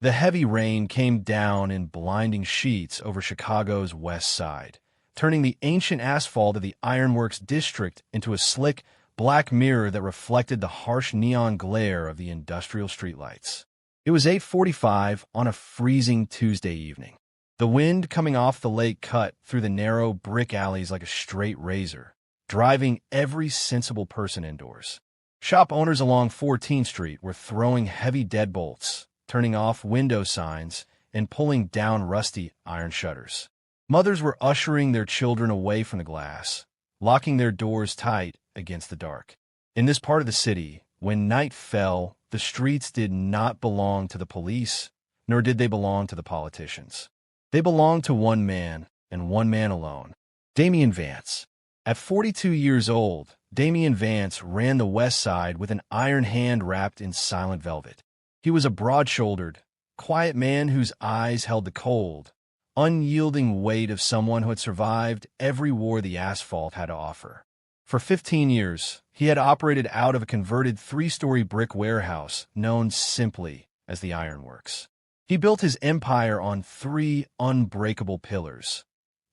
The heavy rain came down in blinding sheets over Chicago's west side, turning the ancient asphalt of the Ironworks district into a slick, black mirror that reflected the harsh neon glare of the industrial streetlights. It was 8:45 on a freezing Tuesday evening. The wind coming off the lake cut through the narrow brick alleys like a straight razor, driving every sensible person indoors. Shop owners along 14th Street were throwing heavy deadbolts, turning off window signs, and pulling down rusty iron shutters. Mothers were ushering their children away from the glass, locking their doors tight against the dark. In this part of the city, when night fell, the streets did not belong to the police, nor did they belong to the politicians. They belonged to one man, and one man alone, Damian Vance. At 42 years old, Damian Vance ran the West Side with an iron hand wrapped in silent velvet. He was a broad-shouldered, quiet man whose eyes held the cold, unyielding weight of someone who had survived every war the asphalt had to offer. For 15 years, he had operated out of a converted 3-story brick warehouse known simply as the Ironworks. He built his empire on 3 unbreakable pillars: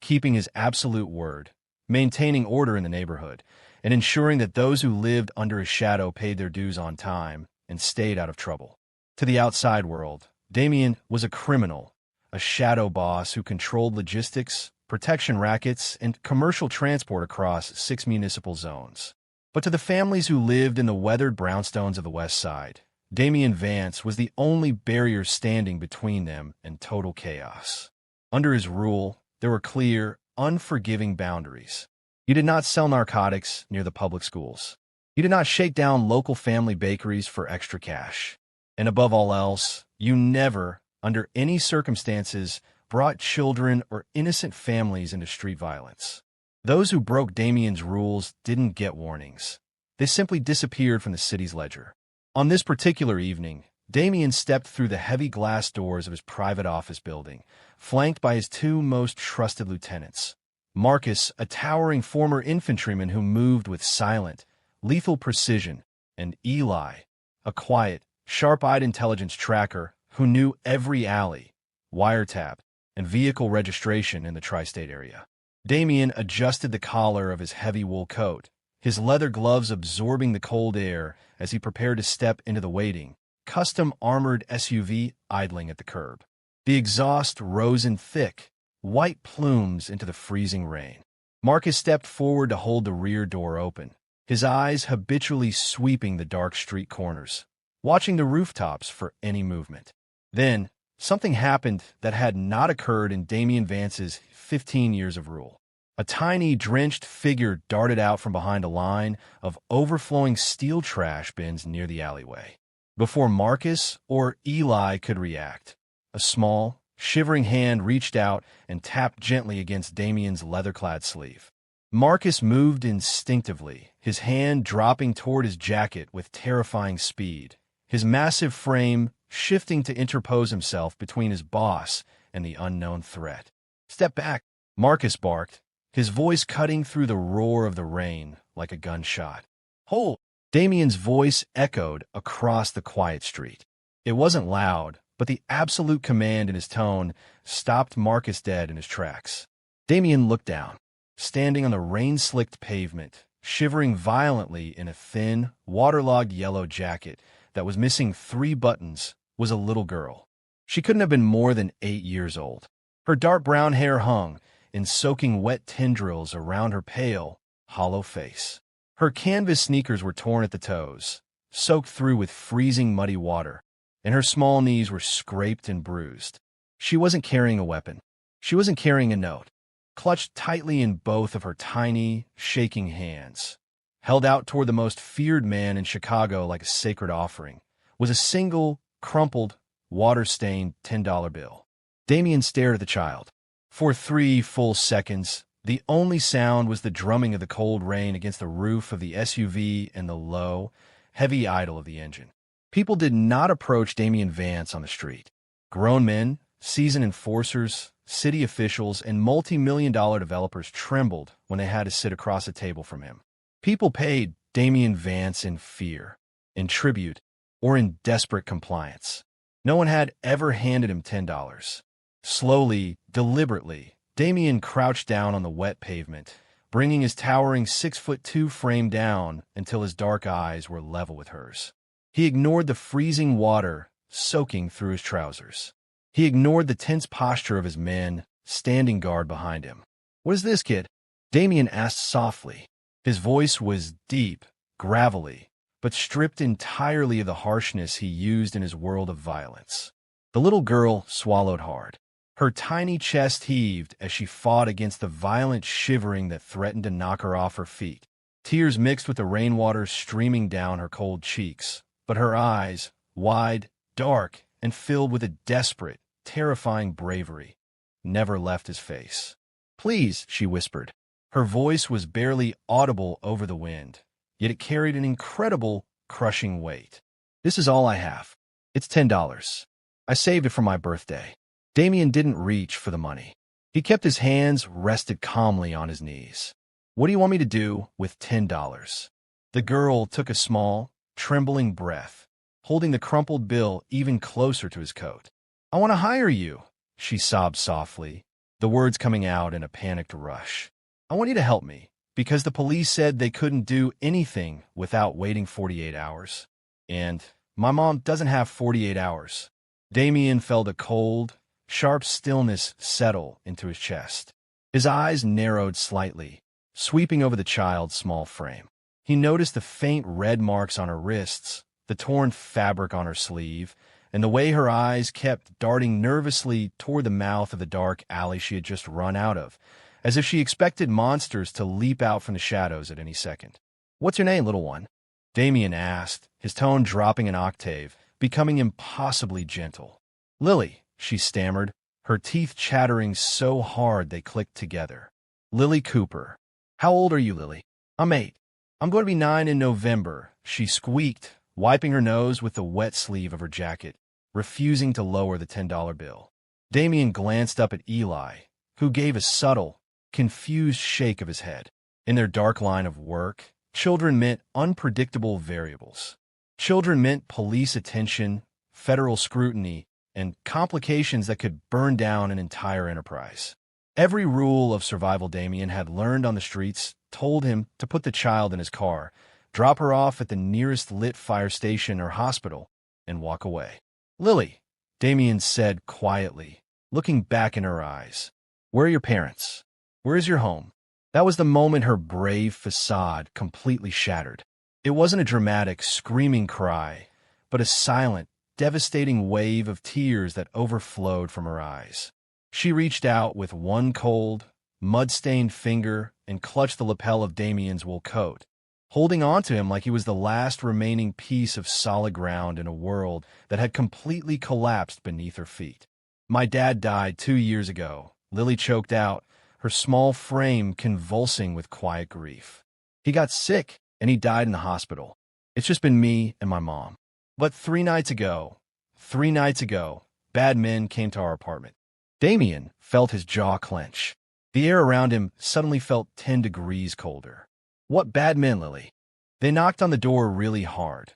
keeping his absolute word, maintaining order in the neighborhood, and ensuring that those who lived under his shadow paid their dues on time and stayed out of trouble. To the outside world, Damian was a criminal, a shadow boss who controlled logistics, protection rackets, and commercial transport across 6 municipal zones. But to the families who lived in the weathered brownstones of the West Side, Damian Vance was the only barrier standing between them and total chaos. Under his rule, there were clear, unforgiving boundaries. You did not sell narcotics near the public schools. You did not shake down local family bakeries for extra cash. And above all else, you never, under any circumstances, brought children or innocent families into street violence. Those who broke Damian's rules didn't get warnings. They simply disappeared from the city's ledger. On this particular evening, Damian stepped through the heavy glass doors of his private office building, flanked by his 2 most trusted lieutenants. Marcus, a towering former infantryman who moved with silent, lethal precision, and Eli, a quiet, sharp-eyed intelligence tracker who knew every alley, wiretap, and vehicle registration in the tri-state area. Damian adjusted the collar of his heavy wool coat, his leather gloves absorbing the cold air as he prepared to step into the waiting, custom-armored SUV idling at the curb. The exhaust rose in thick, white plumes into the freezing rain. Marcus stepped forward to hold the rear door open, his eyes habitually sweeping the dark street corners, watching the rooftops for any movement. Then, something happened that had not occurred in Damian Vance's 15 years of rule. A tiny, drenched figure darted out from behind a line of overflowing steel trash bins near the alleyway. Before Marcus or Eli could react, a small, shivering hand reached out and tapped gently against Damian's leather-clad sleeve. Marcus moved instinctively, his hand dropping toward his jacket with terrifying speed, his massive frame shifting to interpose himself between his boss and the unknown threat. "Step back," Marcus barked, his voice cutting through the roar of the rain like a gunshot. "Hold!" Damian's voice echoed across the quiet street. It wasn't loud, but the absolute command in his tone stopped Marcus dead in his tracks. Damian looked down. Standing on the rain-slicked pavement, shivering violently in a thin, waterlogged yellow jacket that was missing 3 buttons, was a little girl. She couldn't have been more than 8 years old. Her dark brown hair hung in soaking wet tendrils around her pale, hollow face. Her canvas sneakers were torn at the toes, soaked through with freezing muddy water, and her small knees were scraped and bruised. She wasn't carrying a weapon. She wasn't carrying a note. Clutched tightly in both of her tiny, shaking hands, held out toward the most feared man in Chicago like a sacred offering, was a single, crumpled, water-stained $10 bill. Damian stared at the child. For 3 full seconds, the only sound was the drumming of the cold rain against the roof of the SUV and the low, heavy idle of the engine. People did not approach Damian Vance on the street. Grown men, seasoned enforcers, city officials, and multi-million-dollar developers trembled when they had to sit across a table from him. People paid Damian Vance in fear, in tribute, or in desperate compliance. No one had ever handed him $10. Slowly, deliberately, Damien crouched down on the wet pavement, bringing his towering 6'2" frame down until his dark eyes were level with hers. He ignored the freezing water soaking through his trousers. He ignored the tense posture of his men standing guard behind him. "What is this, kid?" Damien asked softly. His voice was deep, gravelly, but stripped entirely of the harshness he used in his world of violence. The little girl swallowed hard. Her tiny chest heaved as she fought against the violent shivering that threatened to knock her off her feet. Tears mixed with the rainwater streaming down her cold cheeks, but her eyes, wide, dark, and filled with a desperate, terrifying bravery, never left his face. "Please," she whispered. Her voice was barely audible over the wind, yet it carried an incredible, crushing weight. "This is all I have. It's $10. I saved it for my birthday." Damien didn't reach for the money. He kept his hands rested calmly on his knees. "What do you want me to do with $10? The girl took a small, trembling breath, holding the crumpled bill even closer to his coat. "I want to hire you," she sobbed softly, the words coming out in a panicked rush. "I want you to help me, because the police said they couldn't do anything without waiting 48 hours. And my mom doesn't have 48 hours. Damien felt a cold, sharp stillness settle into his chest. His eyes narrowed slightly, sweeping over the child's small frame. He noticed the faint red marks on her wrists, the torn fabric on her sleeve, and the way her eyes kept darting nervously toward the mouth of the dark alley she had just run out of, as if she expected monsters to leap out from the shadows at any second. "What's your name, little one?" Damien asked, his tone dropping an octave, becoming impossibly gentle. "Lily," she stammered, her teeth chattering so hard they clicked together. "Lily Cooper." "How old are you, Lily?" "I'm 8. I'm going to be 9 in November," she squeaked, wiping her nose with the wet sleeve of her jacket, refusing to lower the $10 bill. Damien glanced up at Eli, who gave a subtle, confused shake of his head. In their dark line of work, children meant unpredictable variables. Children meant police attention, federal scrutiny, and complications that could burn down an entire enterprise. Every rule of survival Damien had learned on the streets told him to put the child in his car, drop her off at the nearest lit fire station or hospital, and walk away. "Lily," Damien said quietly, looking back in her eyes. "Where are your parents? Where is your home?" That was the moment her brave facade completely shattered. It wasn't a dramatic, screaming cry, but a silent, devastating wave of tears that overflowed from her eyes. She reached out with one cold, mud-stained finger and clutched the lapel of Damien's wool coat, holding on to him like he was the last remaining piece of solid ground in a world that had completely collapsed beneath her feet. "My dad died 2 years ago," Lily choked out, her small frame convulsing with quiet grief. "He got sick, and he died in the hospital. It's just been me and my mom. But 3 nights ago, bad men came to our apartment." Damien felt his jaw clench. The air around him suddenly felt 10 degrees colder. "What bad men, Lily?" "They knocked on the door really hard,"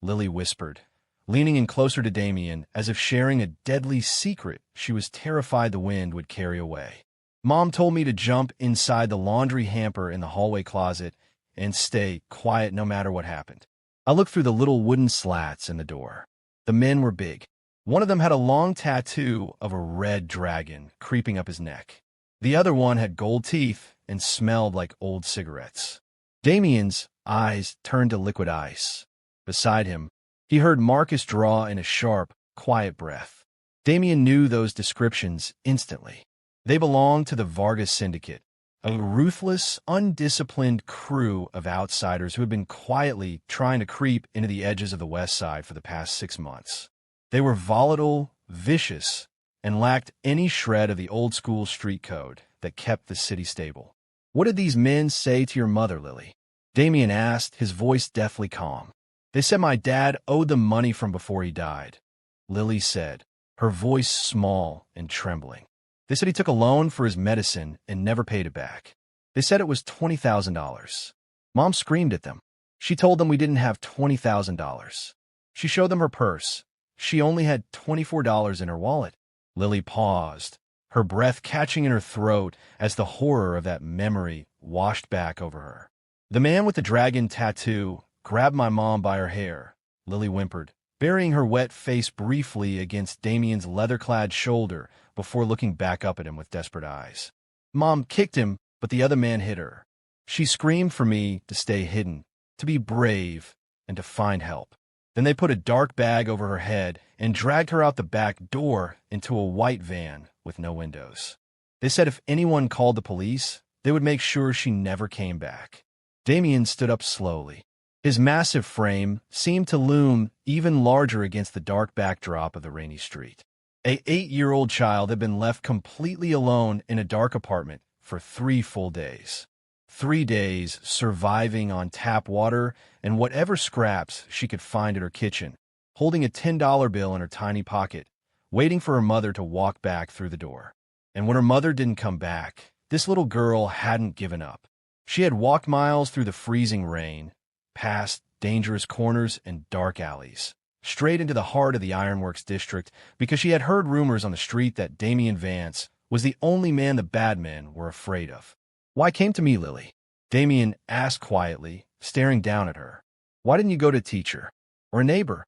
Lily whispered, leaning in closer to Damien as if sharing a deadly secret she was terrified the wind would carry away. "Mom told me to jump inside the laundry hamper in the hallway closet and stay quiet no matter what happened. I looked through the little wooden slats in the door. The men were big. One of them had a long tattoo of a red dragon creeping up his neck. The other one had gold teeth and smelled like old cigarettes." Damien's eyes turned to liquid ice. Beside him, he heard Marcus draw in a sharp, quiet breath. Damien knew those descriptions instantly. They belonged to the Vargas Syndicate, a ruthless, undisciplined crew of outsiders who had been quietly trying to creep into the edges of the West Side for the past 6 months. They were volatile, vicious, and lacked any shred of the old-school street code that kept the city stable. "What did these men say to your mother, Lily?" Damien asked, his voice deathly calm. "They said my dad owed them money from before he died," Lily said, her voice small and trembling. "They said he took a loan for his medicine and never paid it back. They said it was $20,000. Mom screamed at them. She told them we didn't have $20,000. She showed them her purse, She only had $24 in her wallet. Lily paused, her breath catching in her throat as the horror of that memory washed back over her. The man with the dragon tattoo grabbed my mom by her hair, Lily whimpered, burying her wet face briefly against Damien's leather-clad shoulder before looking back up at him with desperate eyes. Mom kicked him, but the other man hit her. She screamed for me to stay hidden, to be brave, and to find help. Then they put a dark bag over her head and dragged her out the back door into a white van with no windows. They said if anyone called the police, they would make sure she never came back. Damien stood up slowly. His massive frame seemed to loom even larger against the dark backdrop of the rainy street. An 8-year-old child had been left completely alone in a dark apartment for 3 full days. 3 days surviving on tap water and whatever scraps she could find at her kitchen, holding a $10 bill in her tiny pocket, waiting for her mother to walk back through the door. And when her mother didn't come back, this little girl hadn't given up. She had walked miles through the freezing rain, past dangerous corners and dark alleys, straight into the heart of the Ironworks district because she had heard rumors on the street that Damien Vance was the only man the bad men were afraid of. Why came to me, Lily? Damien asked quietly, staring down at her. Why didn't you go to a teacher or a neighbor?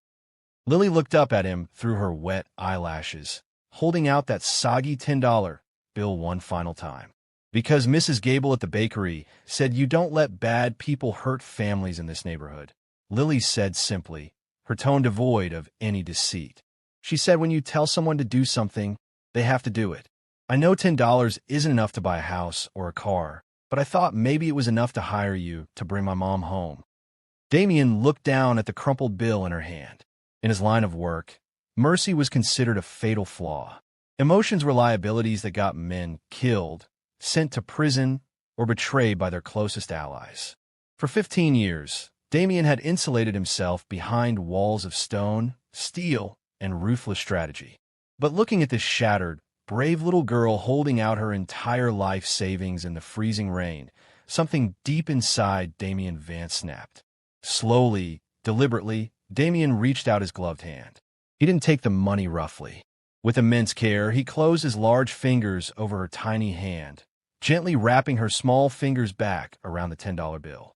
Lily looked up at him through her wet eyelashes, holding out that soggy $10 bill one final time. Because Mrs. Gable at the bakery said you don't let bad people hurt families in this neighborhood. Lily said simply, her tone devoid of any deceit. She said when you tell someone to do something, they have to do it. I know $10 isn't enough to buy a house or a car, but I thought maybe it was enough to hire you to bring my mom home. Damien looked down at the crumpled bill in her hand. In his line of work, mercy was considered a fatal flaw. Emotions were liabilities that got men killed, sent to prison, or betrayed by their closest allies. For 15 years, Damien had insulated himself behind walls of stone, steel, and ruthless strategy. But looking at this shattered, brave little girl holding out her entire life savings in the freezing rain, something deep inside Damien Vance snapped. Slowly, deliberately, Damien reached out his gloved hand. He didn't take the money roughly. With immense care, he closed his large fingers over her tiny hand, gently wrapping her small fingers back around the $10 bill.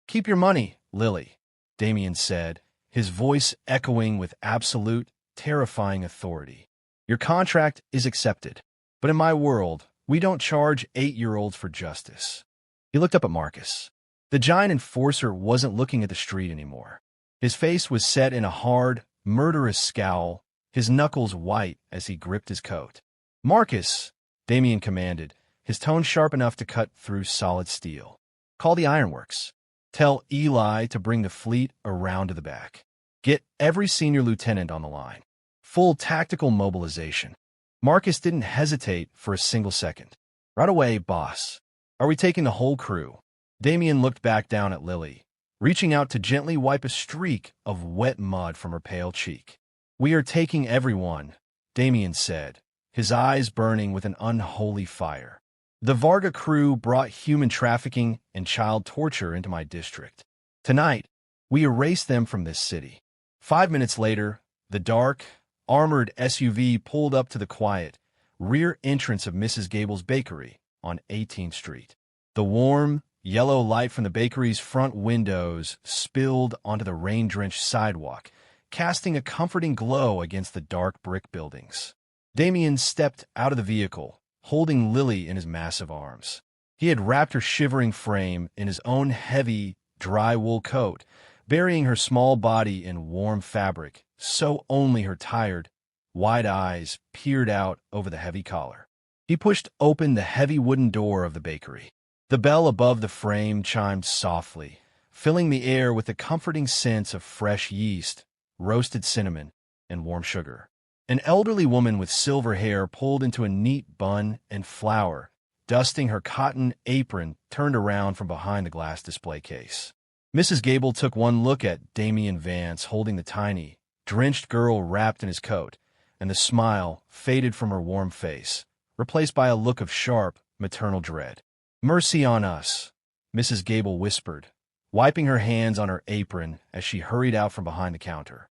Keep your money, Lily, Damien said, his voice echoing with absolute, terrifying authority. Your contract is accepted, but in my world, we don't charge 8-year-olds for justice. He looked up at Marcus. The giant enforcer wasn't looking at the street anymore. His face was set in a hard, murderous scowl, his knuckles white as he gripped his coat. Marcus, Damien commanded, his tone sharp enough to cut through solid steel. Call the Ironworks. Tell Eli to bring the fleet around to the back. Get every senior lieutenant on the line. Full tactical mobilization. Marcus didn't hesitate for a single second. Right away, boss. Are we taking the whole crew? Damien looked back down at Lily, reaching out to gently wipe a streak of wet mud from her pale cheek. We are taking everyone, Damien said, his eyes burning with an unholy fire. The Varga crew brought human trafficking and child torture into my district. Tonight, we erase them from this city. 5 minutes later, the dark, armored SUV pulled up to the quiet, rear entrance of Mrs. Gable's bakery on 18th Street. The warm, yellow light from the bakery's front windows spilled onto the rain-drenched sidewalk, casting a comforting glow against the dark brick buildings. Damien stepped out of the vehicle, holding Lily in his massive arms. He had wrapped her shivering frame in his own heavy, dry wool coat, burying her small body in warm fabric, so only her tired, wide eyes peered out over the heavy collar. He pushed open the heavy wooden door of the bakery. The bell above the frame chimed softly, filling the air with the comforting sense of fresh yeast, roasted cinnamon, and warm sugar. An elderly woman with silver hair pulled into a neat bun and flour, dusting her cotton apron, turned around from behind the glass display case. Mrs. Gable took one look at Damien Vance holding the tiny, drenched girl wrapped in his coat, and the smile faded from her warm face, replaced by a look of sharp, maternal dread. Mercy on us, Mrs. Gable whispered, wiping her hands on her apron as she hurried out from behind the counter.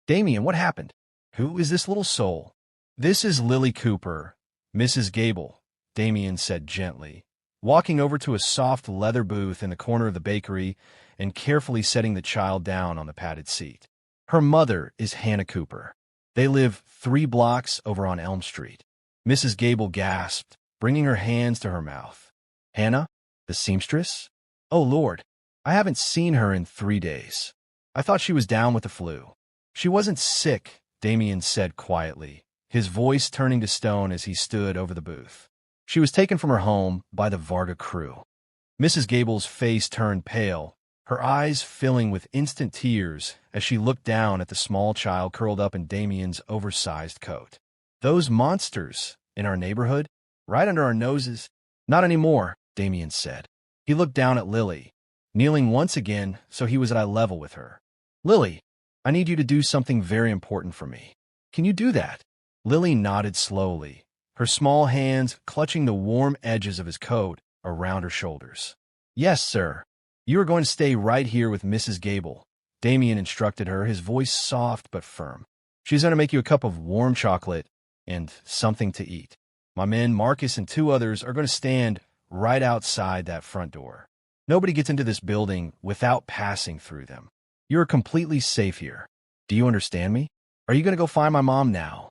Damien, what happened? Who is this little soul? This is Lily Cooper, Mrs. Gable, Damien said gently, walking over to a soft leather booth in the corner of the bakery and carefully setting the child down on the padded seat. Her mother is Hannah Cooper. They live 3 blocks over on Elm Street. Mrs. Gable gasped, bringing her hands to her mouth. Hannah? The seamstress? Oh, Lord, I haven't seen her in 3 days. I thought she was down with the flu. She wasn't sick, Damien said quietly, his voice turning to stone as he stood over the booth. She was taken from her home by the Varga crew. Mrs. Gable's face turned pale, her eyes filling with instant tears as she looked down at the small child curled up in Damien's oversized coat. Those monsters in our neighborhood, right under our noses? Not anymore, Damien said. He looked down at Lily, kneeling once again so he was at eye level with her. Lily, I need you to do something very important for me. Can you do that? Lily nodded slowly, her small hands clutching the warm edges of his coat around her shoulders. Yes, sir. You are going to stay right here with Mrs. Gable, Damien instructed her, his voice soft but firm. She's going to make you a cup of warm chocolate and something to eat. My men, Marcus and 2 others, are going to stand right outside that front door. Nobody gets into this building without passing through them. You're completely safe here. Do you understand me? Are you going to go find my mom now?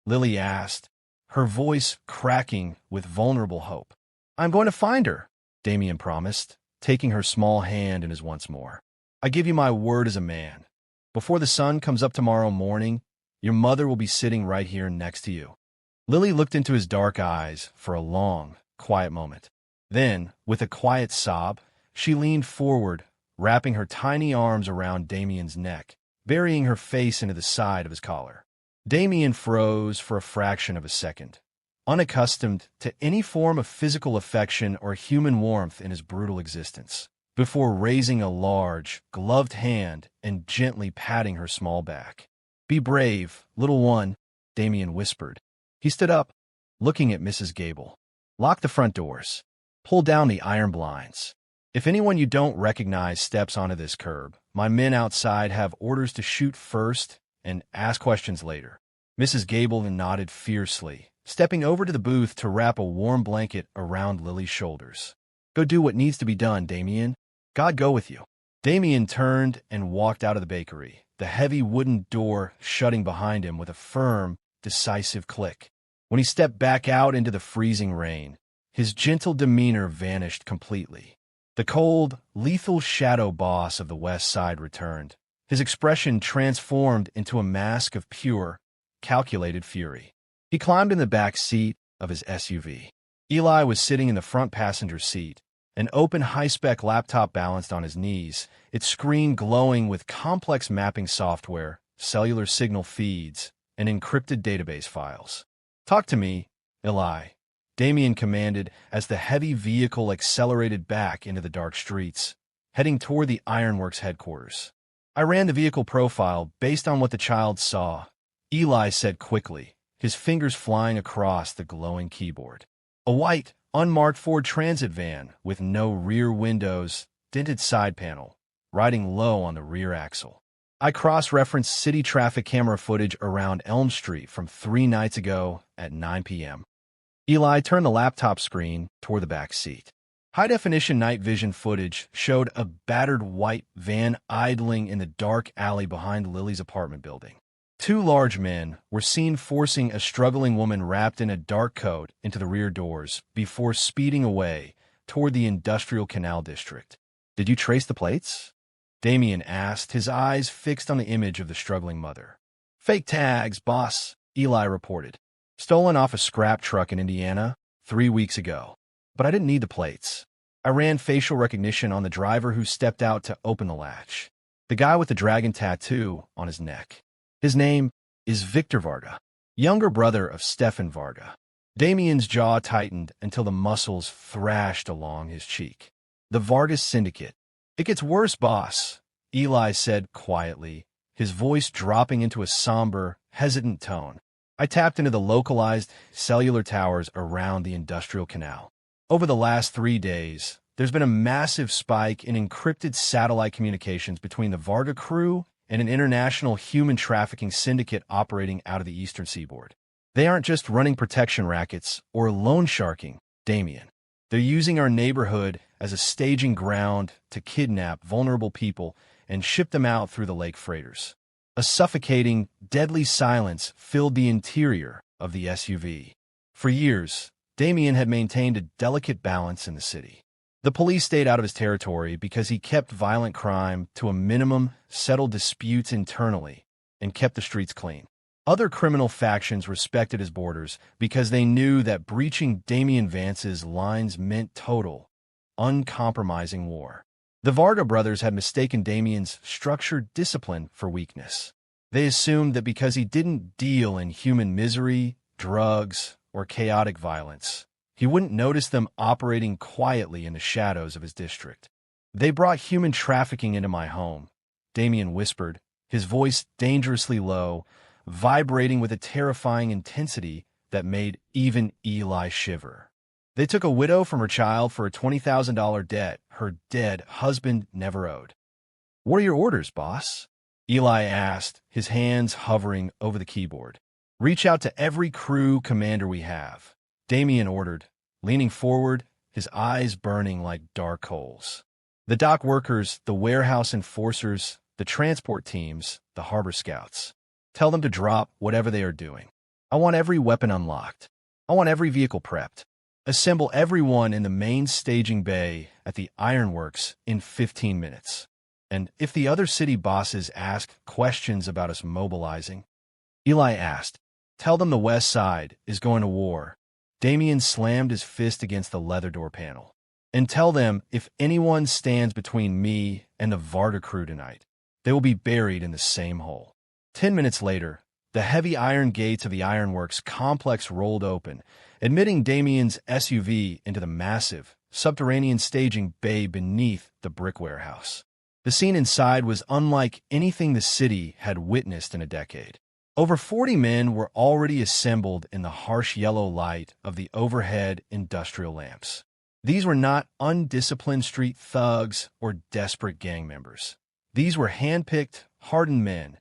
Lily asked, her voice cracking with vulnerable hope. I'm going to find her, Damien promised, taking her small hand in his once more. I give you my word as a man. Before the sun comes up tomorrow morning, your mother will be sitting right here next to you. Lily looked into his dark eyes for a long, quiet moment. Then, with a quiet sob, she leaned forward, wrapping her tiny arms around Damien's neck, burying her face into the side of his collar. Damien froze for a fraction of a second, unaccustomed to any form of physical affection or human warmth in his brutal existence, before raising a large, gloved hand and gently patting her small back. Be brave, little one, Damien whispered. He stood up, looking at Mrs. Gable. Lock the front doors. Pull down the iron blinds. If anyone you don't recognize steps onto this curb, my men outside have orders to shoot first and ask questions later. Mrs. Gable nodded fiercely, stepping over to the booth to wrap a warm blanket around Lily's shoulders. Go do what needs to be done, Damien. God go with you. Damien turned and walked out of the bakery, the heavy wooden door shutting behind him with a firm, decisive click. When he stepped back out into the freezing rain, his gentle demeanor vanished completely. The cold, lethal shadow boss of the West Side returned, his expression transformed into a mask of pure, calculated fury. He climbed in the back seat of his SUV. Eli was sitting in the front passenger seat, an open high-spec laptop balanced on his knees, its screen glowing with complex mapping software, cellular signal feeds, and encrypted database files. Talk to me, Eli, Damien commanded as the heavy vehicle accelerated back into the dark streets, heading toward the Ironworks headquarters. I ran the vehicle profile based on what the child saw, Eli said quickly, his fingers flying across the glowing keyboard. A white, unmarked Ford Transit van with no rear windows, dented side panel, riding low on the rear axle. I cross-referenced city traffic camera footage around Elm Street from 3 nights ago at 9 p.m. Eli turned the laptop screen toward the back seat. High-definition night vision footage showed a battered white van idling in the dark alley behind Lily's apartment building. 2 large men were seen forcing a struggling woman wrapped in a dark coat into the rear doors before speeding away toward the industrial canal district. Did you trace the plates? Damien asked, his eyes fixed on the image of the struggling mother. Fake tags, boss, Eli reported. Stolen off a scrap truck in Indiana 3 weeks ago. But I didn't need the plates. I ran facial recognition on the driver who stepped out to open the latch. The guy with the dragon tattoo on his neck. His name is Victor Varga, younger brother of Stefan Varga. Damien's jaw tightened until the muscles thrashed along his cheek. The Vargas Syndicate. It gets worse, boss, Eli said quietly, his voice dropping into a somber, hesitant tone. I tapped into the localized cellular towers around the industrial canal. Over the last 3 days, there's been a massive spike in encrypted satellite communications between the Varga crew and an international human trafficking syndicate operating out of the eastern seaboard. They aren't just running protection rackets or loan sharking, Damien. They're using our neighborhood as a staging ground to kidnap vulnerable people and ship them out through the lake freighters. A suffocating, deadly silence filled the interior of the SUV. For years, Damien had maintained a delicate balance in the city. The police stayed out of his territory because he kept violent crime to a minimum, settled disputes internally, and kept the streets clean. Other criminal factions respected his borders because they knew that breaching Damien Vance's lines meant total, uncompromising war. The Varga brothers had mistaken Damien's structured discipline for weakness. They assumed that because he didn't deal in human misery, drugs, or chaotic violence, he wouldn't notice them operating quietly in the shadows of his district. "They brought human trafficking into my home," Damien whispered, his voice dangerously low, vibrating with a terrifying intensity that made even Eli shiver. "They took a widow from her child for a $20,000 debt her dead husband never owed." "What are your orders, boss?" Eli asked, his hands hovering over the keyboard. "Reach out to every crew commander we have," Damien ordered, leaning forward, his eyes burning like dark coals. "The dock workers, the warehouse enforcers, the transport teams, the harbor scouts. Tell them to drop whatever they are doing. I want every weapon unlocked. I want every vehicle prepped. Assemble everyone in the main staging bay at the ironworks in 15 minutes. And if the other city bosses ask questions about us mobilizing," Eli asked, "tell them the West Side is going to war." Damien slammed his fist against the leather door panel. "And tell them if anyone stands between me and the Varga crew tonight, they will be buried in the same hole." 10 minutes later, the heavy iron gates of the ironworks complex rolled open, admitting Damien's SUV into the massive, subterranean staging bay beneath the brick warehouse. The scene inside was unlike anything the city had witnessed in a decade. Over 40 men were already assembled in the harsh yellow light of the overhead industrial lamps. These were not undisciplined street thugs or desperate gang members. These were hand-picked, hardened men,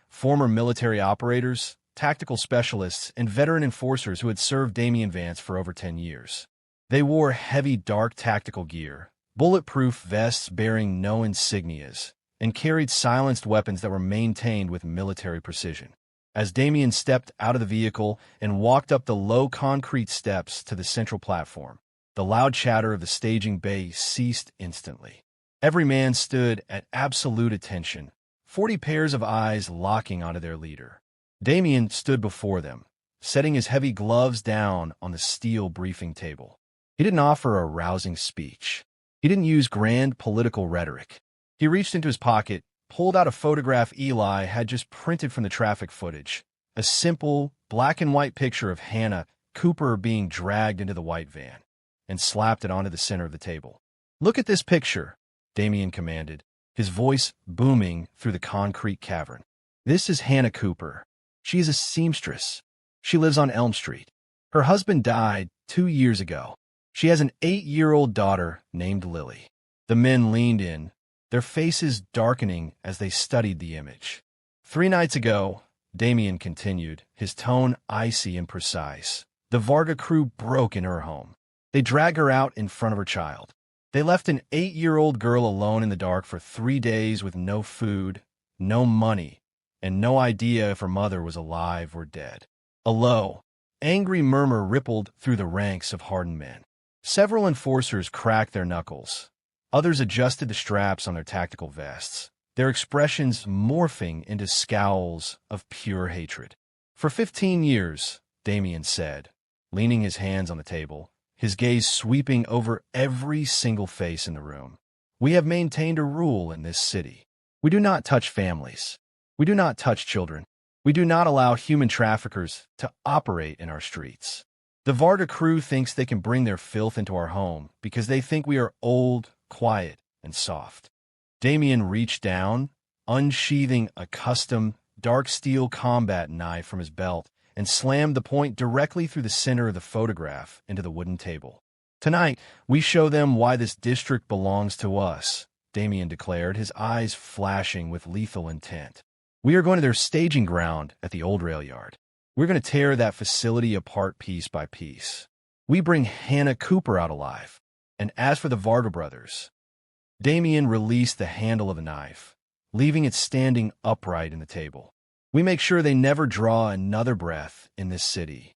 former military operators, tactical specialists, and veteran enforcers who had served Damien Vance for over 10 years. They wore heavy, dark tactical gear, bulletproof vests bearing no insignias, and carried silenced weapons that were maintained with military precision. As Damien stepped out of the vehicle and walked up the low concrete steps to the central platform, the loud chatter of the staging bay ceased instantly. Every man stood at absolute attention, 40 pairs of eyes locking onto their leader. Damien stood before them, setting his heavy gloves down on the steel briefing table. He didn't offer a rousing speech. He didn't use grand political rhetoric. He reached into his pocket, pulled out a photograph Eli had just printed from the traffic footage, a simple, black-and-white picture of Hannah Cooper being dragged into the white van, and slapped it onto the center of the table. "Look at this picture," Damien commanded, his voice booming through the concrete cavern. "This is Hannah Cooper. She is a seamstress. She lives on Elm Street. Her husband died 2 years ago. She has an 8-year-old daughter named Lily." The men leaned in, their faces darkening as they studied the image. 3 nights ago," Damien continued, his tone icy and precise, "the Varga crew broke in her home. They dragged her out in front of her child. They left an 8-year-old girl alone in the dark for 3 days with no food, no money, and no idea if her mother was alive or dead." A low, angry murmur rippled through the ranks of hardened men. Several enforcers cracked their knuckles. Others adjusted the straps on their tactical vests, their expressions morphing into scowls of pure hatred. "For 15 years, Damien said, leaning his hands on the table, his gaze sweeping over every single face in the room, "we have maintained a rule in this city. We do not touch families. We do not touch children. We do not allow human traffickers to operate in our streets. The Varga crew thinks they can bring their filth into our home because they think we are old, quiet, and soft." Damien reached down, unsheathing a custom, dark steel combat knife from his belt, and slammed the point directly through the center of the photograph into the wooden table. "Tonight, we show them why this district belongs to us," Damien declared, his eyes flashing with lethal intent. "We are going to their staging ground at the old rail yard. We're going to tear that facility apart piece by piece. We bring Hannah Cooper out alive. And as for the Varga brothers..." Damien released the handle of the knife, leaving it standing upright in the table. "We make sure they never draw another breath in this city."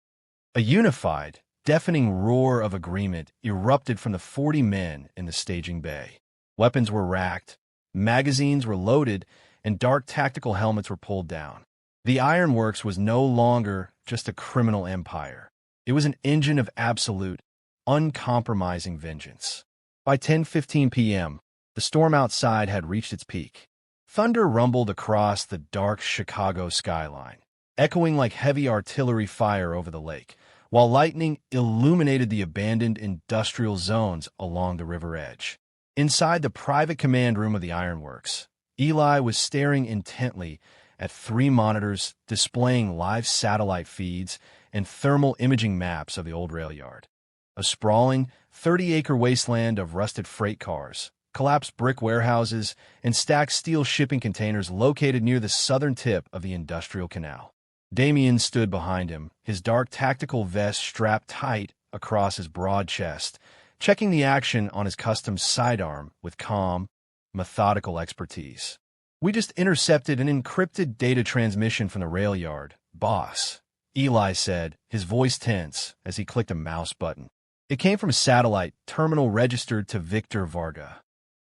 A unified, deafening roar of agreement erupted from the 40 men in the staging bay. Weapons were racked, magazines were loaded, and dark tactical helmets were pulled down. The Ironworks was no longer just a criminal empire. It was an engine of absolute, uncompromising vengeance. By 10:15 p.m., the storm outside had reached its peak. Thunder rumbled across the dark Chicago skyline, echoing like heavy artillery fire over the lake, while lightning illuminated the abandoned industrial zones along the river edge. Inside the private command room of the Ironworks, Eli was staring intently at 3 monitors displaying live satellite feeds and thermal imaging maps of the old rail yard. A sprawling, 30-acre wasteland of rusted freight cars, collapsed brick warehouses, and stacked steel shipping containers located near the southern tip of the industrial canal. Damien stood behind him, his dark tactical vest strapped tight across his broad chest, checking the action on his custom sidearm with calm, methodical expertise. "We just intercepted an encrypted data transmission from the rail yard, boss," Eli said, his voice tense as he clicked a mouse button. "It came from a satellite terminal registered to Victor Varga."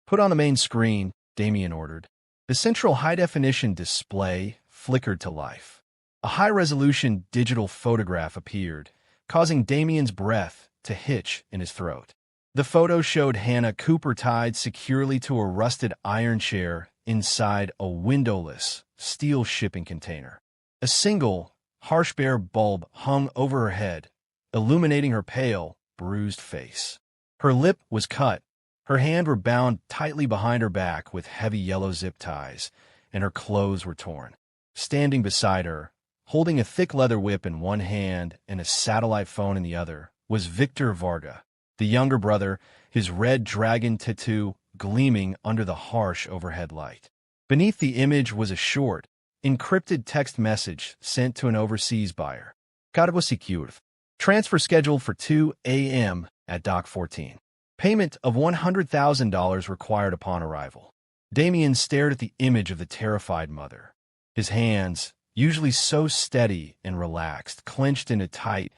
"Put on the main screen," Damien ordered. The central high-definition display flickered to life. A high-resolution digital photograph appeared, causing Damien's breath to hitch in his throat. The photo showed Hannah Cooper tied securely to a rusted iron chair inside a windowless steel shipping container. A single, harsh bare bulb hung over her head, illuminating her pale, bruised face. Her lip was cut, her hands were bound tightly behind her back with heavy yellow zip ties, and her clothes were torn. Standing beside her, holding a thick leather whip in one hand and a satellite phone in the other, was Victor Varga, the younger brother, his red dragon tattoo gleaming under the harsh overhead light. Beneath the image was a short, encrypted text message sent to an overseas buyer. "Código secure. Transfer scheduled for 2 a.m. at Dock 14. Payment of $100,000 required upon arrival." Damien stared at the image of the terrified mother. His hands, usually so steady and relaxed, clenched into tight,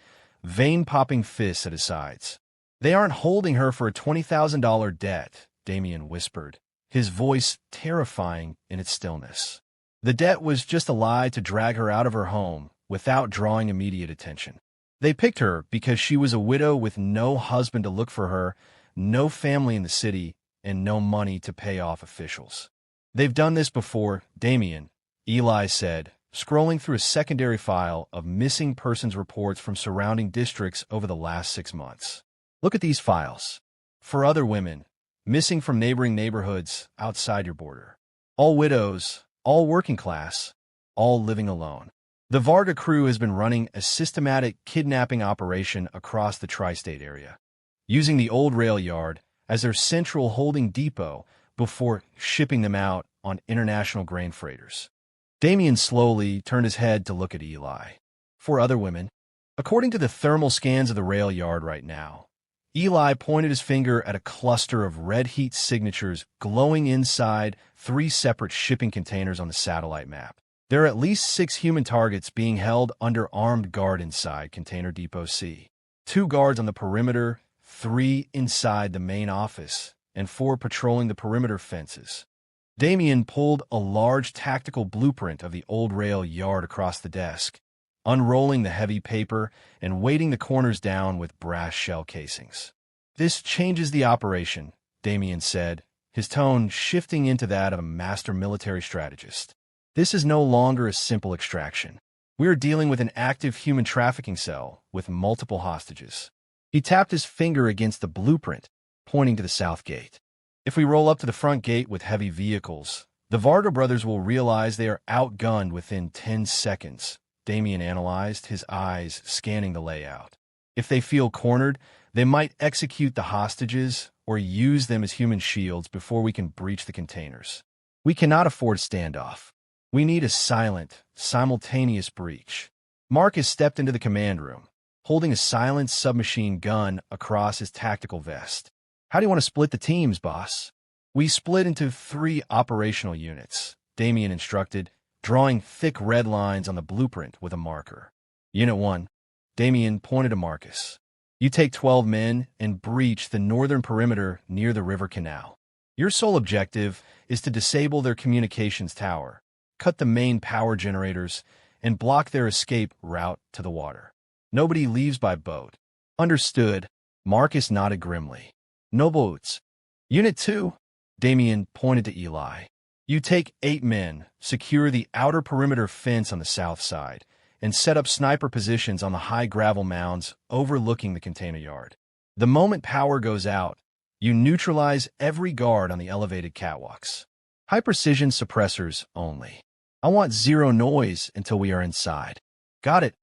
vein-popping fists at his sides. "They aren't holding her for a $20,000 debt," Damien whispered, his voice terrifying in its stillness. "The debt was just a lie to drag her out of her home without drawing immediate attention. They picked her because she was a widow with no husband to look for her, no family in the city, and no money to pay off officials. They've done this before, Damien," Eli said, scrolling through a secondary file of missing persons reports from surrounding districts over the last 6 months. "Look at these files. For other women, missing from neighboring neighborhoods outside your border. All widows, all working class, all living alone. The Varga crew has been running a systematic kidnapping operation across the tri-state area, using the old rail yard as their central holding depot before shipping them out on international grain freighters." Damien slowly turned his head to look at Eli. "For other women?" According to the thermal scans of the rail yard right now, Eli pointed his finger at a cluster of red heat signatures glowing inside 3 separate shipping containers on the satellite map. "There are at least 6 human targets being held under armed guard inside Container Depot C. 2 guards on the perimeter, 3 inside the main office, and 4 patrolling the perimeter fences." Damien pulled a large tactical blueprint of the old rail yard across the desk, unrolling the heavy paper and weighting the corners down with brass shell casings. "This changes the operation," Damien said, his tone shifting into that of a master military strategist. "This is no longer a simple extraction. We are dealing with an active human trafficking cell with multiple hostages." He tapped his finger against the blueprint, pointing to the south gate. "If we roll up to the front gate with heavy vehicles, the Varga brothers will realize they are outgunned within 10 seconds, Damien analyzed, his eyes scanning the layout. "If they feel cornered, they might execute the hostages or use them as human shields before we can breach the containers. We cannot afford standoff. We need a silent, simultaneous breach. Marcus stepped into the command room, holding a silenced submachine gun across his tactical vest. How do you want to split the teams, boss? We split into 3 operational units, Damien instructed, drawing thick red lines on the blueprint with a marker. Unit 1, Damien pointed to Marcus. You take 12 men and breach the northern perimeter near the river canal. Your sole objective is to disable their communications tower, cut the main power generators, and block their escape route to the water. Nobody leaves by boat. Understood. Marcus nodded grimly. No boats. Unit 2, Damien pointed to Eli. You take 8 men, secure the outer perimeter fence on the south side, and set up sniper positions on the high gravel mounds overlooking the container yard. The moment power goes out, you neutralize every guard on the elevated catwalks. High-precision suppressors only. I want 0 noise until we are inside. Got it,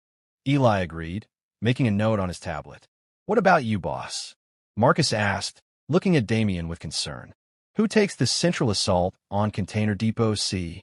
Eli agreed, making a note on his tablet. What about you, boss? Marcus asked, looking at Damien with concern. Who takes the central assault on Container Depot C?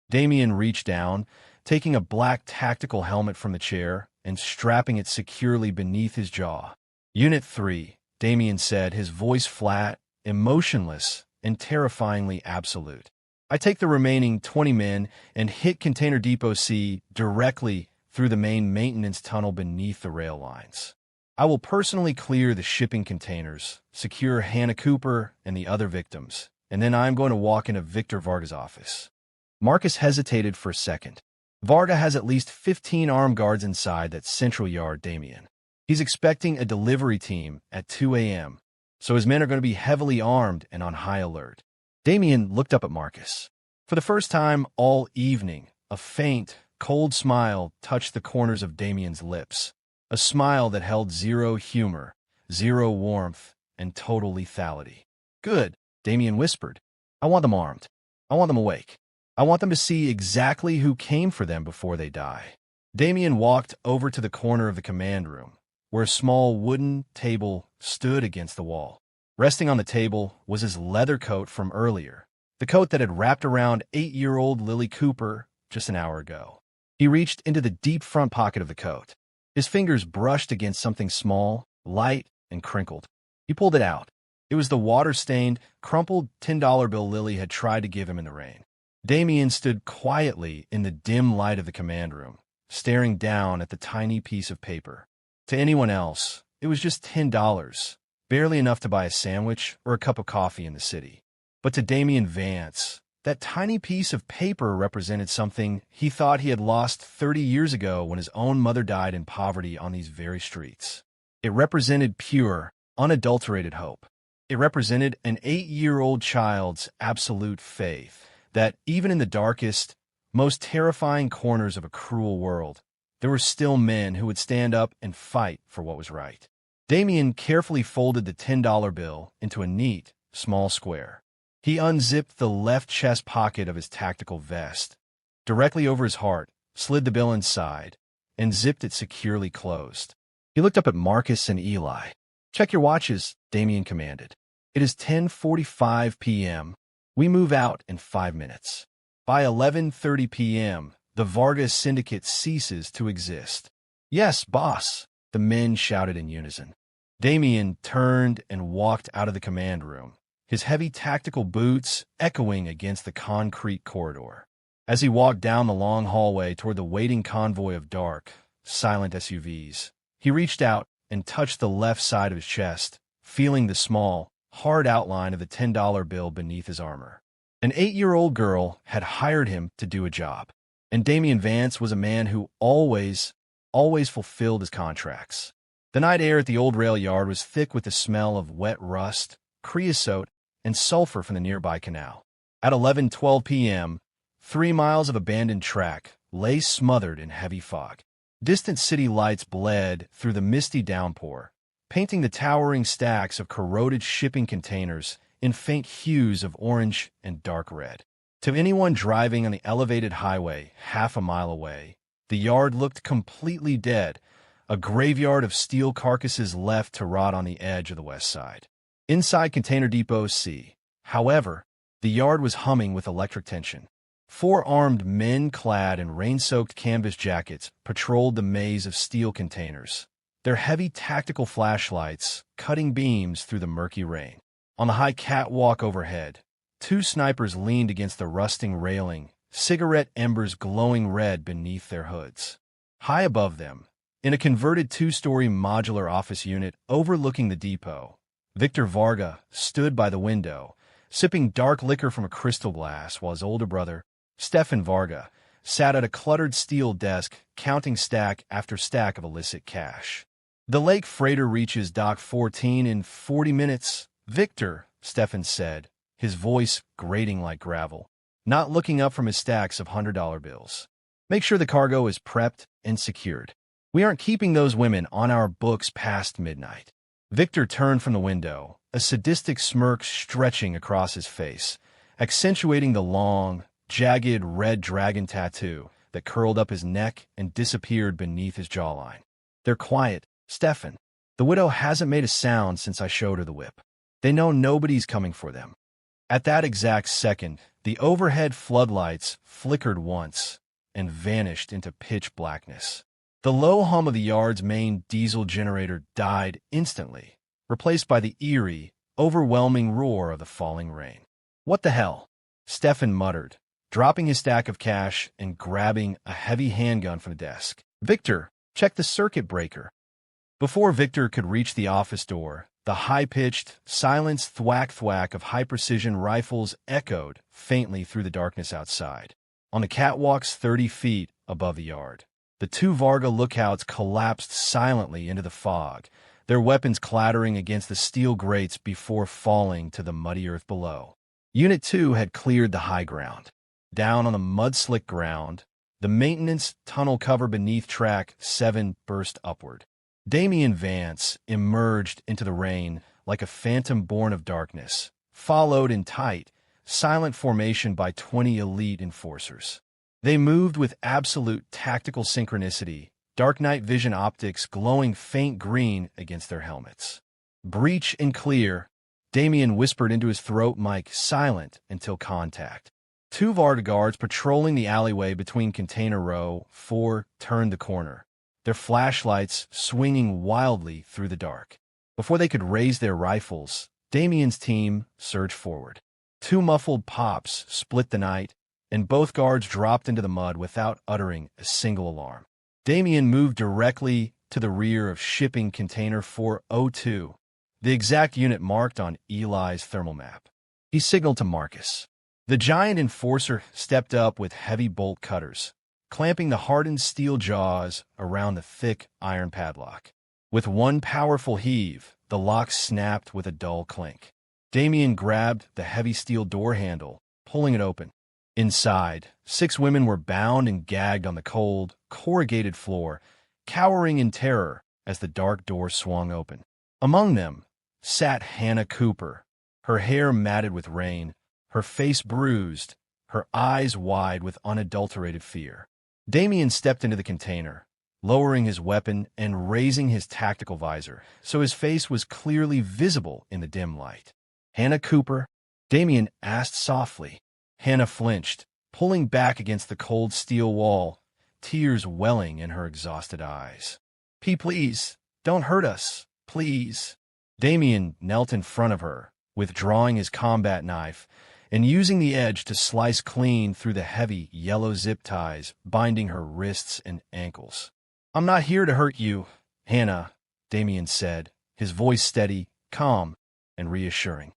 Damien reached down, taking a black tactical helmet from the chair and strapping it securely beneath his jaw. Unit 3, Damien said, his voice flat, emotionless, and terrifyingly absolute. I take the remaining 20 men and hit Container Depot C directly through the main maintenance tunnel beneath the rail lines. I will personally clear the shipping containers, secure Hannah Cooper and the other victims, and then I'm going to walk into Victor Varga's office. Marcus hesitated for a second. Varga has at least 15 armed guards inside that central yard, Damien. He's expecting a delivery team at 2 a.m., so his men are going to be heavily armed and on high alert. Damien looked up at Marcus. For the first time all evening, a faint, cold smile touched the corners of Damien's lips, a smile that held 0 humor, 0 warmth, and total lethality. Good, Damien whispered. I want them armed. I want them awake. I want them to see exactly who came for them before they die. Damien walked over to the corner of the command room, where a small wooden table stood against the wall. Resting on the table was his leather coat from earlier, the coat that had wrapped around 8-year-old Lily Cooper just an hour ago. He reached into the deep front pocket of the coat. His fingers brushed against something small, light, and crinkled. He pulled it out. It was the water-stained, crumpled $10 bill Lily had tried to give him in the rain. Damien stood quietly in the dim light of the command room, staring down at the tiny piece of paper. To anyone else, it was just $10, barely enough to buy a sandwich or a cup of coffee in the city. But to Damien Vance, that tiny piece of paper represented something he thought he had lost 30 years ago when his own mother died in poverty on these very streets. It represented pure, unadulterated hope. It represented an 8-year-old child's absolute faith that even in the darkest, most terrifying corners of a cruel world, there were still men who would stand up and fight for what was right. Damien carefully folded the $10 bill into a neat, small square. He unzipped the left chest pocket of his tactical vest, directly over his heart, slid the bill inside, and zipped it securely closed. He looked up at Marcus and Eli. Check your watches, Damien commanded. It is 10:45 p.m. We move out in 5 minutes. By 11:30 p.m., the Vargas Syndicate ceases to exist. Yes, boss, the men shouted in unison. Damien turned and walked out of the command room, his heavy tactical boots echoing against the concrete corridor. As he walked down the long hallway toward the waiting convoy of dark, silent SUVs, he reached out and touched the left side of his chest, feeling the small, hard outline of the $10 bill beneath his armor. An 8-year-old girl had hired him to do a job, and Damien Vance was a man who always fulfilled his contracts. The night air at the old rail yard was thick with the smell of wet rust, creosote, and sulfur from the nearby canal. At 11:12 p.m., 3 miles of abandoned track lay smothered in heavy fog. Distant city lights bled through the misty downpour, painting the towering stacks of corroded shipping containers in faint hues of orange and dark red. To anyone driving on the elevated highway half a mile away, the yard looked completely dead, a graveyard of steel carcasses left to rot on the edge of the west side. Inside Container Depot C, however, the yard was humming with electric tension. 4 armed men clad in rain-soaked canvas jackets patrolled the maze of steel containers, their heavy tactical flashlights cutting beams through the murky rain. On the high catwalk overhead, 2 snipers leaned against the rusting railing, cigarette embers glowing red beneath their hoods. High above them, in a converted 2-story modular office unit overlooking the depot, Victor Varga stood by the window, sipping dark liquor from a crystal glass while his older brother, Stefan Varga, sat at a cluttered steel desk counting stack after stack of illicit cash. The lake freighter reaches Dock 14 in 40 minutes, Victor, Stefan said, his voice grating like gravel, not looking up from his stacks of $100 bills. Make sure the cargo is prepped and secured. We aren't keeping those women on our books past midnight. Victor turned from the window, a sadistic smirk stretching across his face, accentuating the long, jagged red dragon tattoo that curled up his neck and disappeared beneath his jawline. They're quiet, Stefan. The widow hasn't made a sound since I showed her the whip. They know nobody's coming for them. At that exact second, the overhead floodlights flickered once and vanished into pitch blackness. The low hum of the yard's main diesel generator died instantly, replaced by the eerie, overwhelming roar of the falling rain. What the hell? Stefan muttered, dropping his stack of cash and grabbing a heavy handgun from the desk. Victor, check the circuit breaker. Before Victor could reach the office door, the high-pitched, silenced thwack-thwack of high-precision rifles echoed faintly through the darkness outside. On the catwalks 30 feet above the yard, the 2 Varga lookouts collapsed silently into the fog, their weapons clattering against the steel grates before falling to the muddy earth below. Unit 2 had cleared the high ground. Down on the mud-slick ground, the maintenance tunnel cover beneath Track 7 burst upward. Damian Vance emerged into the rain like a phantom born of darkness, followed in tight, silent formation by 20 elite enforcers. They moved with absolute tactical synchronicity, dark night vision optics glowing faint green against their helmets. Breach and clear, Damian whispered into his throat mic, silent until contact. 2 Varga guards patrolling the alleyway between Container Row 4 turned the corner, their flashlights swinging wildly through the dark. Before they could raise their rifles, Damian's team surged forward. 2 muffled pops split the night, and both guards dropped into the mud without uttering a single alarm. Damian moved directly to the rear of shipping Container 402, the exact unit marked on Eli's thermal map. He signaled to Marcus. The giant enforcer stepped up with heavy bolt cutters, clamping the hardened steel jaws around the thick iron padlock. With one powerful heave, the lock snapped with a dull clink. Damian grabbed the heavy steel door handle, pulling it open. Inside, 6 women were bound and gagged on the cold, corrugated floor, cowering in terror as the dark door swung open. Among them sat Hannah Cooper, her hair matted with rain, her face bruised, her eyes wide with unadulterated fear. Damian stepped into the container, lowering his weapon and raising his tactical visor, so his face was clearly visible in the dim light. Hannah Cooper? Damian asked softly. Hannah flinched, pulling back against the cold steel wall, tears welling in her exhausted eyes. Please, don't hurt us, please." Damian knelt in front of her, withdrawing his combat knife and using the edge to slice clean through the heavy yellow zip ties binding her wrists and ankles. "I'm not here to hurt you, Hannah," Damian said, his voice steady, calm, and reassuring.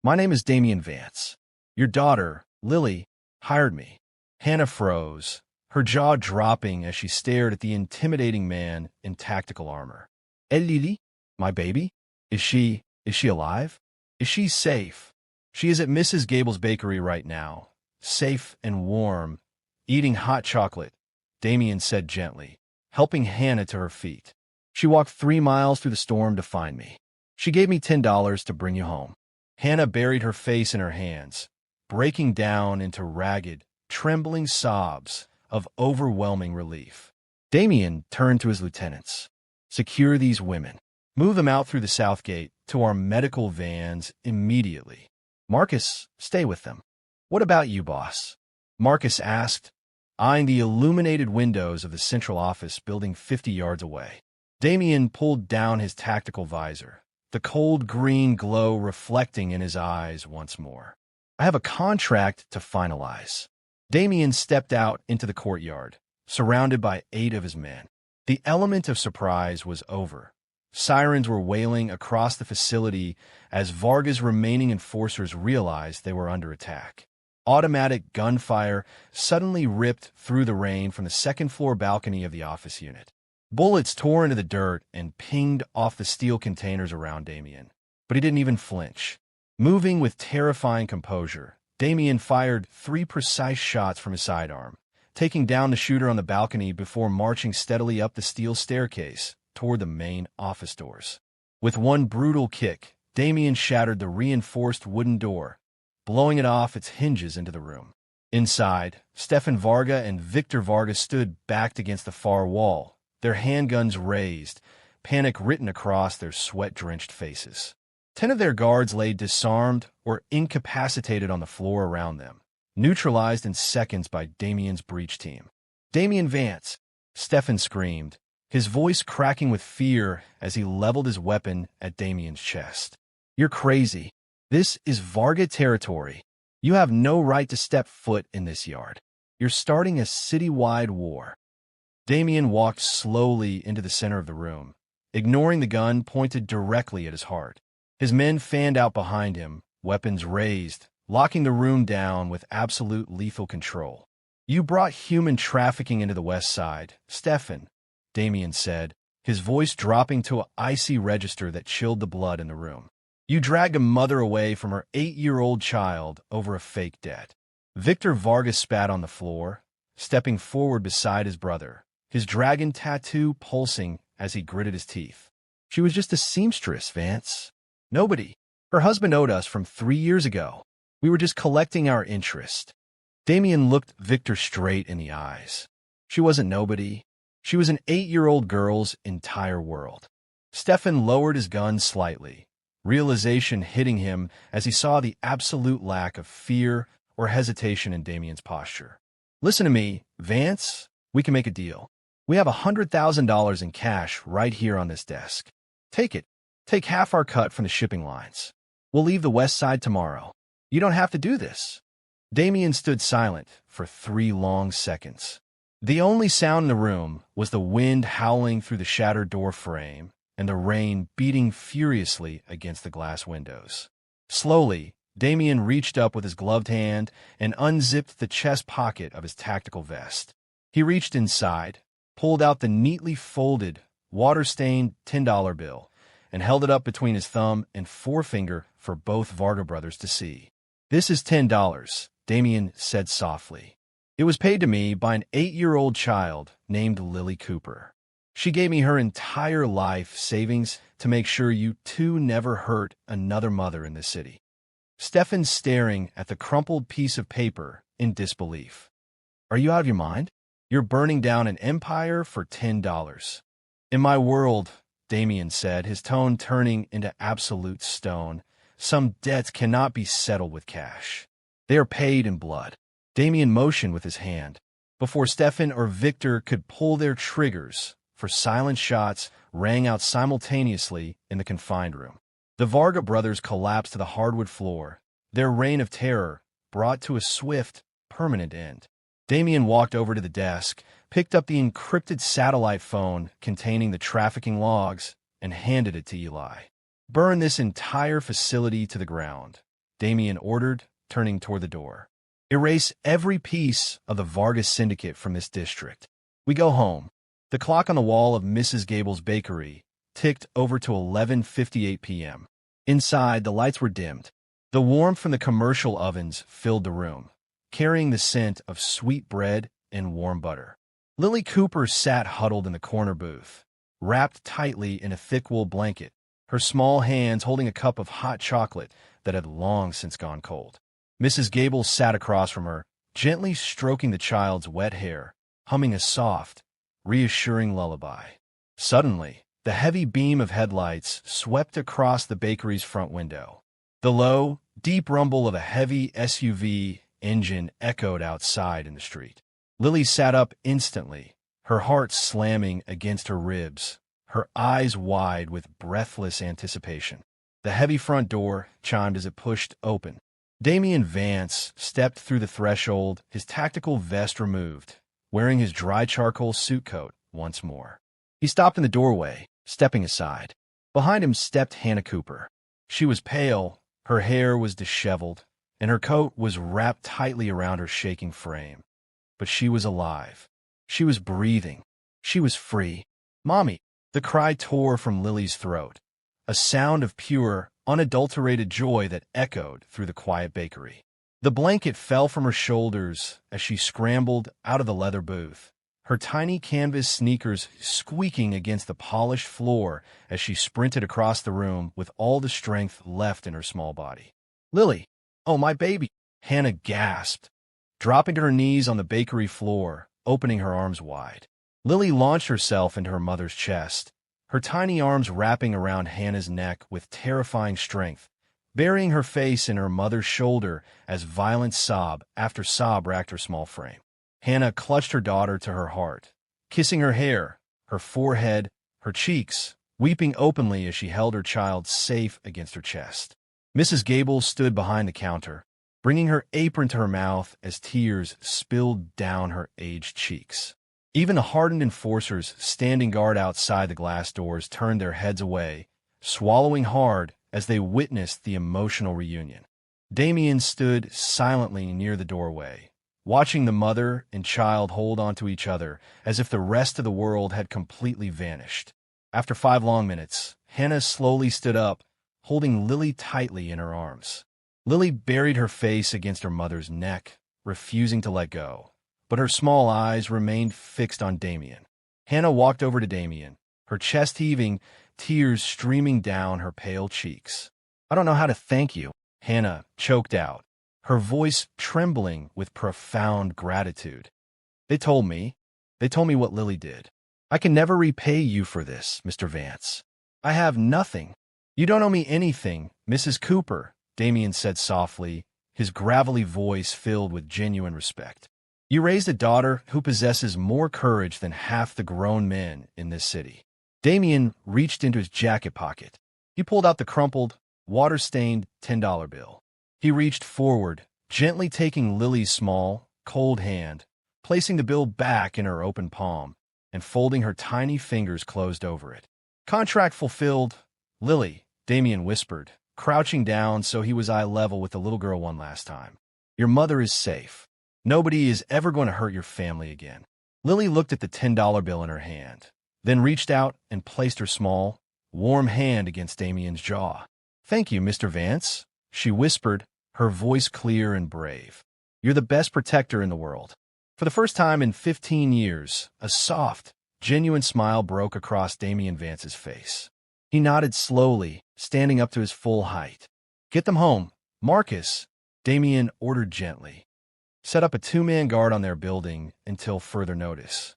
"My name is Damian Vance. Your daughter, Lily, hired me." Hannah froze, her jaw dropping as she stared at the intimidating man in tactical armor. Lily? My baby? Is she alive? Is she safe? She is at Mrs. Gable's bakery right now, safe and warm, eating hot chocolate, Damian said gently, helping Hannah to her feet. "She walked 3 miles through the storm to find me. She gave me $10 to bring you home." Hannah buried her face in her hands, breaking down into ragged, trembling sobs of overwhelming relief. Damian turned to his lieutenants. "Secure these women. Move them out through the south gate, to our medical vans immediately. Marcus, stay with them. What about you, boss? Marcus asked, eyeing the illuminated windows of the central office building 50 yards away. Damien pulled down his tactical visor, the cold green glow reflecting in his eyes once more. I have a contract to finalize. Damien stepped out into the courtyard, surrounded by 8 of his men. The element of surprise was over. Sirens were wailing across the facility as Varga's remaining enforcers realized they were under attack. Automatic gunfire suddenly ripped through the rain from the second-floor balcony of the office unit. Bullets tore into the dirt and pinged off the steel containers around Damien, but he didn't even flinch. Moving with terrifying composure, Damien fired 3 precise shots from his sidearm, taking down the shooter on the balcony before marching steadily up the steel staircase toward the main office doors. With one brutal kick, Damien shattered the reinforced wooden door, blowing it off its hinges into the room. Inside, Stefan Varga and Victor Varga stood backed against the far wall, their handguns raised, panic written across their sweat-drenched faces. 10 of their guards lay disarmed or incapacitated on the floor around them, neutralized in seconds by Damien's breach team. "Damien Vance!" Stefan screamed, his voice cracking with fear as he leveled his weapon at Damien's chest. "You're crazy. This is Varga territory. You have no right to step foot in this yard. You're starting a city-wide war." Damien walked slowly into the center of the room, ignoring the gun pointed directly at his heart. His men fanned out behind him, weapons raised, locking the room down with absolute lethal control. "You brought human trafficking into the West Side, Stefan," Damien said, his voice dropping to an icy register that chilled the blood in the room. "You dragged a mother away from her 8-year-old child over a fake debt." Victor Vargas spat on the floor, stepping forward beside his brother, his dragon tattoo pulsing as he gritted his teeth. "She was just a seamstress, Vance. Nobody. Her husband owed us from 3 years ago. We were just collecting our interest." Damien looked Victor straight in the eyes. "She wasn't nobody. She was an 8-year-old girl's entire world." Stefan lowered his gun slightly, realization hitting him as he saw the absolute lack of fear or hesitation in Damien's posture. "Listen to me, Vance. We can make a deal. We have $100,000 in cash right here on this desk. Take it. Take half our cut from the shipping lines. We'll leave the West Side tomorrow. You don't have to do this." Damien stood silent for 3 long seconds. The only sound in the room was the wind howling through the shattered door frame and the rain beating furiously against the glass windows. Slowly, Damien reached up with his gloved hand and unzipped the chest pocket of his tactical vest. He reached inside, pulled out the neatly folded, water-stained $10 bill, and held it up between his thumb and forefinger for both Varga brothers to see. "This is $10, Damien said softly. "It was paid to me by an 8-year-old child named Lily Cooper. She gave me her entire life savings to make sure you two never hurt another mother in this city." Stefan staring at the crumpled piece of paper in disbelief. "Are you out of your mind? You're burning down an empire for $10. "In my world," Damien said, his tone turning into absolute stone, "some debts cannot be settled with cash. They are paid in blood." Damien motioned with his hand. Before Stefan or Victor could pull their triggers, for silent shots rang out simultaneously in the confined room. The Varga brothers collapsed to the hardwood floor, their reign of terror brought to a swift, permanent end. Damien walked over to the desk, picked up the encrypted satellite phone containing the trafficking logs, and handed it to Eli. "Burn this entire facility to the ground," Damien ordered, turning toward the door. "Erase every piece of the Vargas syndicate from this district. We go home." The clock on the wall of Mrs. Gable's bakery ticked over to 11:58 p.m. Inside, the lights were dimmed. The warmth from the commercial ovens filled the room, carrying the scent of sweet bread and warm butter. Lily Cooper sat huddled in the corner booth, wrapped tightly in a thick wool blanket, her small hands holding a cup of hot chocolate that had long since gone cold. Mrs. Gable sat across from her, gently stroking the child's wet hair, humming a soft, reassuring lullaby. Suddenly, The heavy beam of headlights swept across the bakery's front window. The low, deep rumble of a heavy SUV engine echoed outside in the street. Lily sat up instantly, her heart slamming against her ribs, her eyes wide with breathless anticipation. The heavy front door chimed as it pushed open. Damian Vance stepped through the threshold, his tactical vest removed, wearing his dry charcoal suit coat once more. He stopped in the doorway, stepping aside. Behind him stepped Hannah Cooper. She was pale, her hair was disheveled, and her coat was wrapped tightly around her shaking frame. But she was alive. She was breathing. She was free. "Mommy!" The cry tore from Lily's throat, a sound of pure, unadulterated joy that echoed through the quiet bakery. The blanket fell from her shoulders as she scrambled out of the leather booth, her tiny canvas sneakers squeaking against the polished floor as she sprinted across the room with all the strength left in her small body. "Lily! Oh, my baby!" Hannah gasped, dropping to her knees on the bakery floor, opening her arms wide. Lily launched herself into her mother's chest, her tiny arms wrapping around Hannah's neck with terrifying strength, burying her face in her mother's shoulder as violent sob after sob racked her small frame. Hannah clutched her daughter to her heart, kissing her hair, her forehead, her cheeks, weeping openly as she held her child safe against her chest. Mrs. Gable stood behind the counter, bringing her apron to her mouth as tears spilled down her aged cheeks. Even the hardened enforcers standing guard outside the glass doors turned their heads away, swallowing hard as they witnessed the emotional reunion. Damian stood silently near the doorway, watching the mother and child hold onto each other as if the rest of the world had completely vanished. After 5 long minutes, Hannah slowly stood up, holding Lily tightly in her arms. Lily buried her face against her mother's neck, refusing to let go, but her small eyes remained fixed on Damian. Hannah walked over to Damian, her chest heaving, tears streaming down her pale cheeks. "I don't know how to thank you," Hannah choked out, her voice trembling with profound gratitude. They told me what Lily did. "I can never repay you for this, Mr. Vance. I have nothing." "You don't owe me anything, Mrs. Cooper," Damian said softly, his gravelly voice filled with genuine respect. "You raised a daughter who possesses more courage than half the grown men in this city." Damian reached into his jacket pocket. He pulled out the crumpled, water-stained $10 bill. He reached forward, gently taking Lily's small, cold hand, placing the bill back in her open palm, and folding her tiny fingers closed over it. "Contract fulfilled, Lily," Damian whispered, crouching down so he was eye level with the little girl one last time. "Your mother is safe. Nobody is ever going to hurt your family again." Lily looked at the $10 bill in her hand, then reached out and placed her small, warm hand against Damian's jaw. "Thank you, Mr. Vance," she whispered, her voice clear and brave. "You're the best protector in the world." For the first time in 15 years, a soft, genuine smile broke across Damian Vance's face. He nodded slowly, standing up to his full height. "Get them home, Marcus," Damian ordered gently. "Set up a 2-man guard on their building until further notice."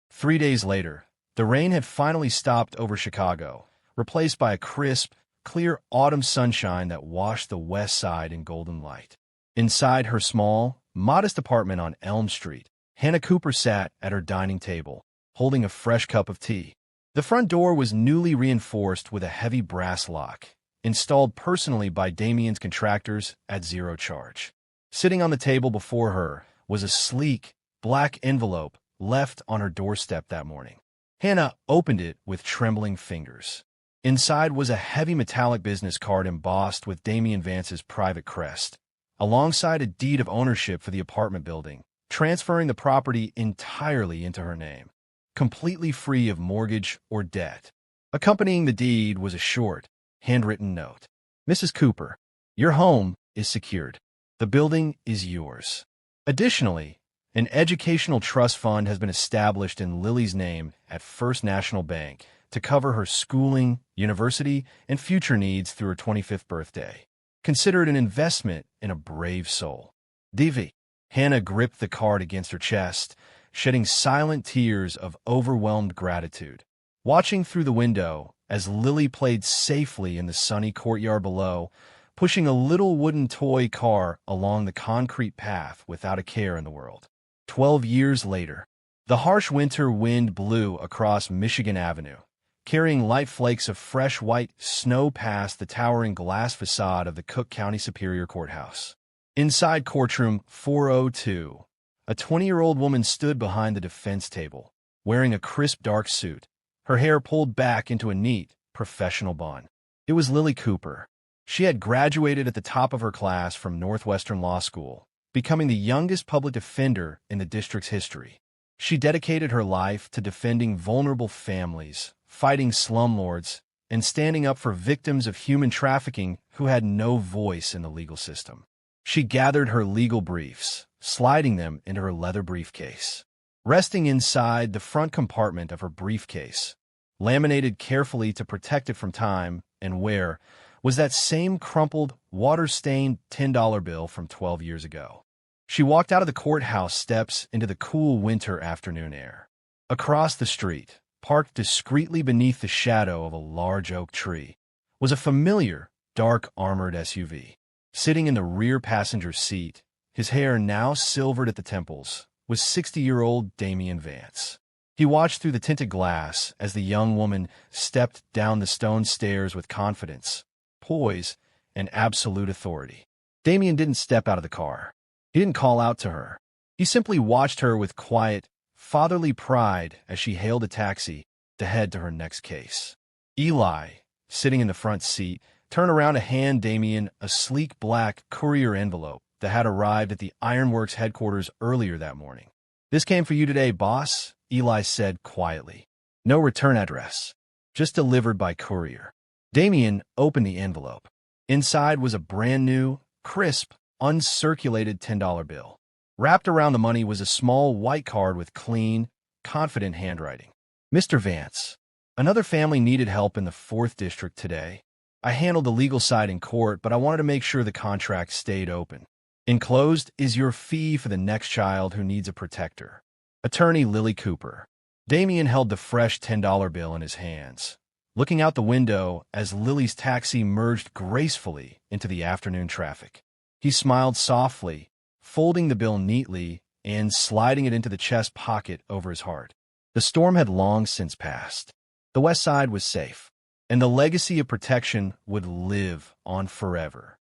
3 days later, the rain had finally stopped over Chicago, replaced by a crisp, clear autumn sunshine that washed the west side in golden light. Inside her small, modest apartment on Elm Street, Hannah Cooper sat at her dining table, holding a fresh cup of tea. The front door was newly reinforced with a heavy brass lock, installed personally by Damian's contractors at zero charge. Sitting on the table before her was a sleek, black envelope left on her doorstep that morning. Hannah opened it with trembling fingers. Inside was a heavy metallic business card embossed with Damian Vance's private crest, alongside a deed of ownership for the apartment building, transferring the property entirely into her name, completely free of mortgage or debt. Accompanying the deed was a short, handwritten note. "Mrs. Cooper, your home is secured. The building is yours." Additionally, an educational trust fund has been established in Lily's name at First National Bank to cover her schooling, university, and future needs through her 25th birthday. Consider it an investment in a brave soul. Divi. Hannah gripped the card against her chest, shedding silent tears of overwhelmed gratitude. watching through the window as Lily played safely in the sunny courtyard below, pushing a little wooden toy car along the concrete path without a care in the world. 12 years later, the harsh winter wind blew across Michigan Avenue, carrying light flakes of fresh white snow past the towering glass facade of the Cook County Superior Courthouse. Inside courtroom 402, a 20-year-old woman stood behind the defense table, wearing a crisp dark suit, her hair pulled back into a neat, professional bun. It was Lily Cooper. She had graduated at the top of her class from Northwestern Law School, becoming the youngest public defender in the district's history. She dedicated her life to defending vulnerable families, fighting slumlords, and standing up for victims of human trafficking who had no voice in the legal system. She gathered her legal briefs, sliding them into her leather briefcase. Resting inside the front compartment of her briefcase, laminated carefully to protect it from time and wear, was that same crumpled, water-stained $10 bill from 12 years ago. She walked out of the courthouse steps into the cool winter afternoon air. Across the street, parked discreetly beneath the shadow of a large oak tree, was a familiar, dark armored SUV. Sitting in the rear passenger seat, his hair now silvered at the temples, was 60-year-old Damian Vance. He watched through the tinted glass as the young woman stepped down the stone stairs with confidence, poise, and absolute authority. Damian didn't step out of the car. He didn't call out to her. He simply watched her with quiet, fatherly pride as she hailed a taxi to head to her next case. Eli, sitting in the front seat, turned around to hand Damian a sleek black courier envelope that had arrived at the Ironworks headquarters earlier that morning. "This came for you today, boss," Eli said quietly. "No return address. Just delivered by courier." Damian opened the envelope. Inside was a brand new, crisp, uncirculated $10 bill. Wrapped around the money was a small white card with clean, confident handwriting. "Mr. Vance, another family needed help in the 4th District today. I handled the legal side in court, but I wanted to make sure the contract stayed open. Enclosed is your fee for the next child who needs a protector. Attorney Lily Cooper." Damian held the fresh $10 bill in his hands, looking out the window as Lily's taxi merged gracefully into the afternoon traffic. He smiled softly, folding the bill neatly and sliding it into the chest pocket over his heart. The storm had long since passed. The West Side was safe, and the legacy of protection would live on forever.